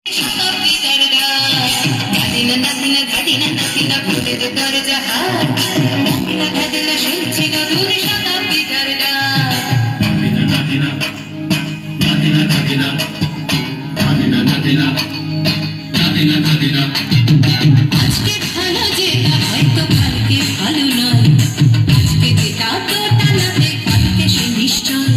আজকে ভালো যেটা হয়তো কালকে ভালো নয়, আজকে যেটা তো টানাতে কালকে সে নিশ্চয়।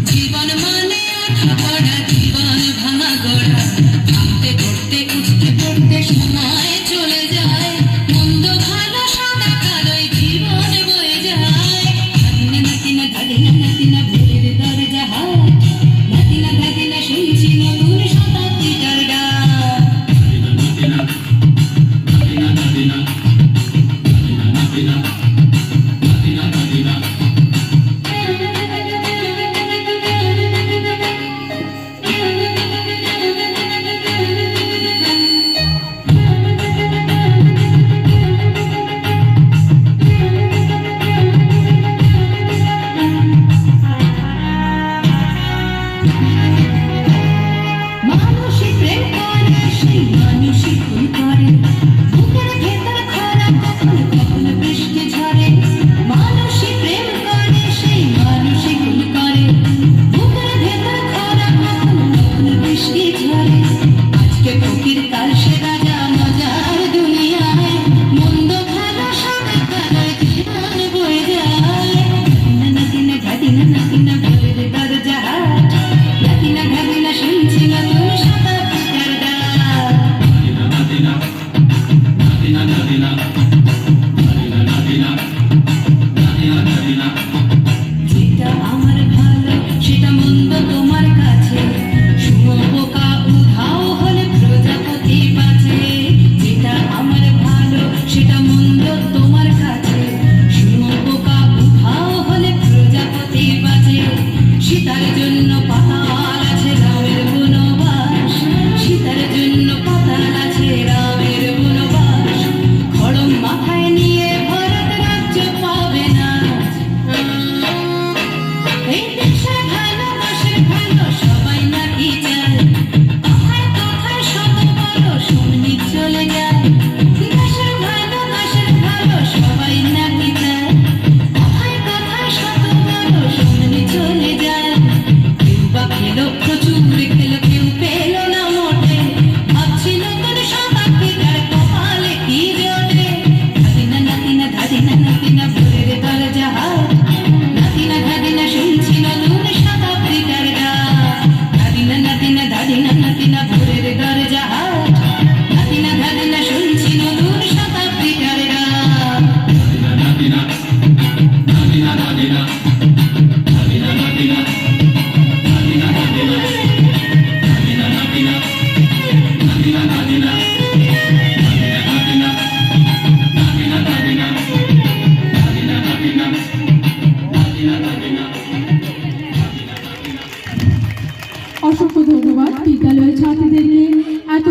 জীবন মানে আঠা পড়া, জীবন ভাঙা গড়া, ভাঙতে পড়তে উঠতে পড়তে সময় চলে যায়। মন্দ ভালো সাদা কালোই জীবন বয়ে যায়। ধাদিনা নাতিনা ধাদিনা নাতিনা ভোরের দরজা হাট, নাতিনা ধাদিনা শুনছি নতুন শতাব্দীটার ডাক। মানুষই প্রেম করে, সেই মানুষই ভুল করে, বুকের ভেতর খরা কখন কখন বৃষ্টি ঝরে। মানুষই প্রেম করে, সেই মানুষই ভুল করে, বুকের ভেতর খরা কখন কখন বৃষ্টি ঝরে। আজকে ফকির কাল সে রাজা, মজার দুনিয়ায় মন্দ ভালো সাদা কালোয় জীবন বয়ে যায়। নাতিনা ধাদিনা নাতিনা ভোরের দরজা হাট, নাতিনা ধাদিনা শুনছি নতুন শতাব্দীটার ডাক। যেটা আমার ভালো সেটা মন্দ তোমার কাছে, শুঁয়োপোকা উধাও হলে প্রজাপতি বাঁচে। যেটা আমার ভালো সেটা মন্দ তোমার কাছে, শুঁয়োপোকা উধাও হলে প্রজাপতি বাঁচে। সীতার জন্য পাতাল আছে রামের বনবাস, সীতার জন্য পাতাল আছে রামের বনবাস। খড়ম মাথায় নিয়ে ভরত রাজ্য পাবে না। এই দেশে ভালো দেশের ভালো সবাই নাকি চায়, কথায় কথায় শত বড় শুননি চলে যায়। দেশের ভালো সবাই নাকি চায়, কথায় কথায় শত বড় শুননি চলে যায়। কেউ বা খেলো প্রচুর খেলো, কেউ পেল না মোটে, ভাবছিল তোর শতাব্দীটার কপালে কি জোটে। ধাদিনা নাতিনা ধাদিনা নাতিনা ভোরের দরজা হাট, নাতিনা ধাদিনা শুনছি নতুন শতাব্দীটার ডাক। ধাদিনা নাতিনা ধাদিনা নাতিনা ভোরের দরজা হাট, নাতিনা ধাদিনা শুনছি নতুন শতাব্দীটার ডাক। অসংখ্য ধন্যবাদ বিদ্যালয়ের ছাত্রীদেরকে এত